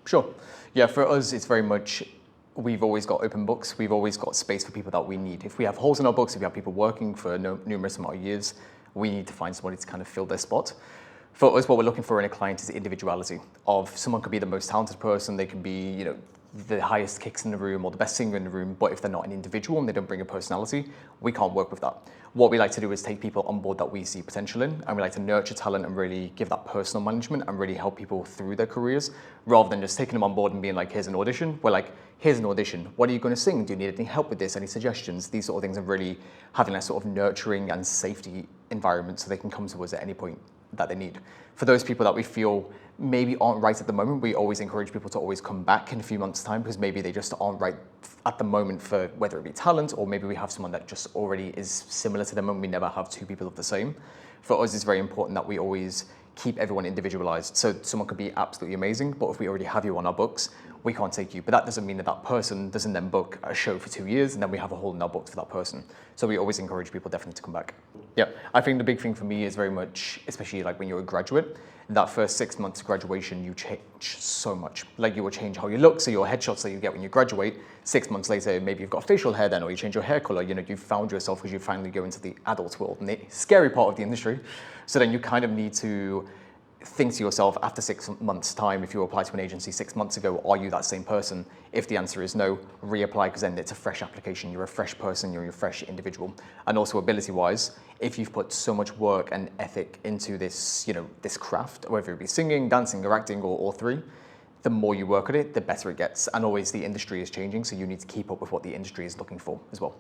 Sure. Yeah, for us, it's very much, we've always got open books. We've always got space for people that we need. If we have holes in our books, if we have people working for numerous amount of years, we need to find somebody to kind of fill their spot. For us, what we're looking for in a client is individuality. Of someone could be the most talented person, they can be, the highest kicks in the room or the best singer in the room, but if they're not an individual and they don't bring a personality, we can't work with that. What we like to do is take people on board that we see potential in, and we like to nurture talent and really give that personal management and really help people through their careers, rather than just taking them on board and being like, here's an audition. We're like, here's an audition. What are you going to sing? Do you need any help with this? Any suggestions? These sort of things, and really having that sort of nurturing and safety environment so they can come to us at any point that they need. For those people that we feel maybe aren't right at the moment, we always encourage people to always come back in a few months' time, because maybe they just aren't right at the moment for whether it be talent, or maybe we have someone that just already is similar to them and we never have two people of the same. For us, it's very important that we always keep everyone individualized. So someone could be absolutely amazing, but if we already have you on our books, we can't take you. But that doesn't mean that that person doesn't then book a show for 2 years and then we have a hole in our books for that person. So we always encourage people definitely to come back. Yeah, I think the big thing for me is very much, especially like when you're a graduate, that first 6 months graduation, you change so much. Like you will change how you look. So your headshots that you get when you graduate, 6 months later, maybe you've got facial hair then, or you change your hair color, you've found yourself because you finally go into the adult world and the scary part of the industry. So then you kind of need to think to yourself after 6 months time, if you applied to an agency 6 months ago, are you that same person? If the answer is no, reapply, because then it's a fresh application. You're a fresh person, you're a fresh individual. And also ability wise, if you've put so much work and ethic into this, this craft, whether it be singing, dancing, or acting, or all three, the more you work at it, the better it gets. And always the industry is changing, so you need to keep up with what the industry is looking for as well.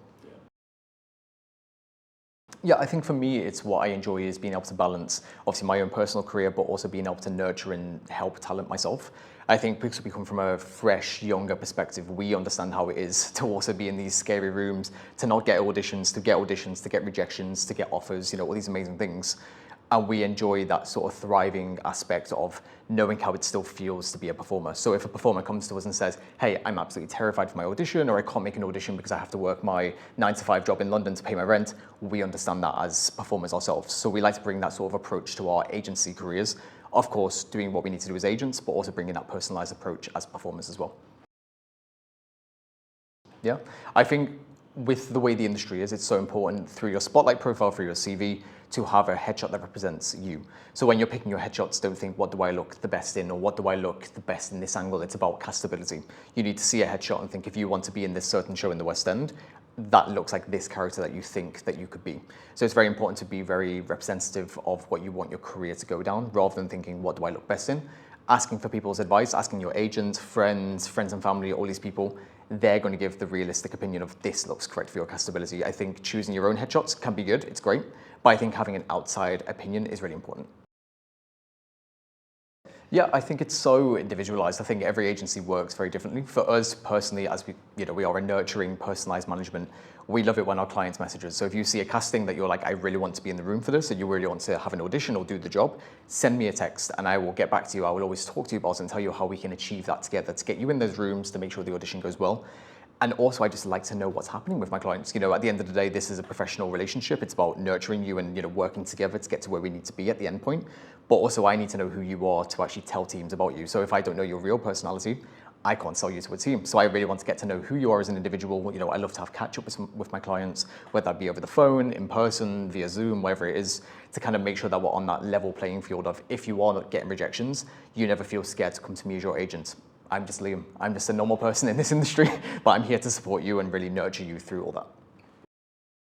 Yeah, I think for me, it's what I enjoy is being able to balance, obviously, my own personal career, but also being able to nurture and help talent myself. I think because we come from a fresh, younger perspective, we understand how it is to also be in these scary rooms, to not get auditions, to get rejections, to get offers, all these amazing things. And we enjoy that sort of thriving aspect of knowing how it still feels to be a performer. So if a performer comes to us and says, hey, I'm absolutely terrified for my audition, or I can't make an audition because I have to work my 9-to-5 job in London to pay my rent, we understand that as performers ourselves. So we like to bring that sort of approach to our agency careers. Of course, doing what we need to do as agents, but also bringing that personalized approach as performers as well. Yeah, I think with the way the industry is, it's so important through your spotlight profile, through your CV, to have a headshot that represents you. So when you're picking your headshots, don't think, what do I look the best in, or what do I look the best in this angle? It's about castability. You need to see a headshot and think, if you want to be in this certain show in the West End, that looks like this character that you think that you could be. So it's very important to be very representative of what you want your career to go down, rather than thinking, what do I look best in? Asking for people's advice, asking your agent, friends and family, all these people, they're going to give the realistic opinion of this looks correct for your castability. I think choosing your own headshots can be good, it's great, but I think having an outside opinion is really important. Yeah, I think it's so individualized. I think every agency works very differently. For us personally, as we are a nurturing, personalized management, we love it when our clients message us. So if you see a casting that you're like, I really want to be in the room for this, and you really want to have an audition or do the job, send me a text and I will get back to you. I will always talk to you about it and tell you how we can achieve that together to get you in those rooms, to make sure the audition goes well. And also, I just like to know what's happening with my clients. At the end of the day, this is a professional relationship. It's about nurturing you and working together to get to where we need to be at the end point. But also, I need to know who you are to actually tell teams about you. So if I don't know your real personality, I can't sell you to a team. So I really want to get to know who you are as an individual. I love to have catch up with my clients, whether that be over the phone, in person, via Zoom, wherever it is, to kind of make sure that we're on that level playing field of, if you are not getting rejections, you never feel scared to come to me as your agent. I'm just Liam. I'm just a normal person in this industry, but I'm here to support you and really nurture you through all that.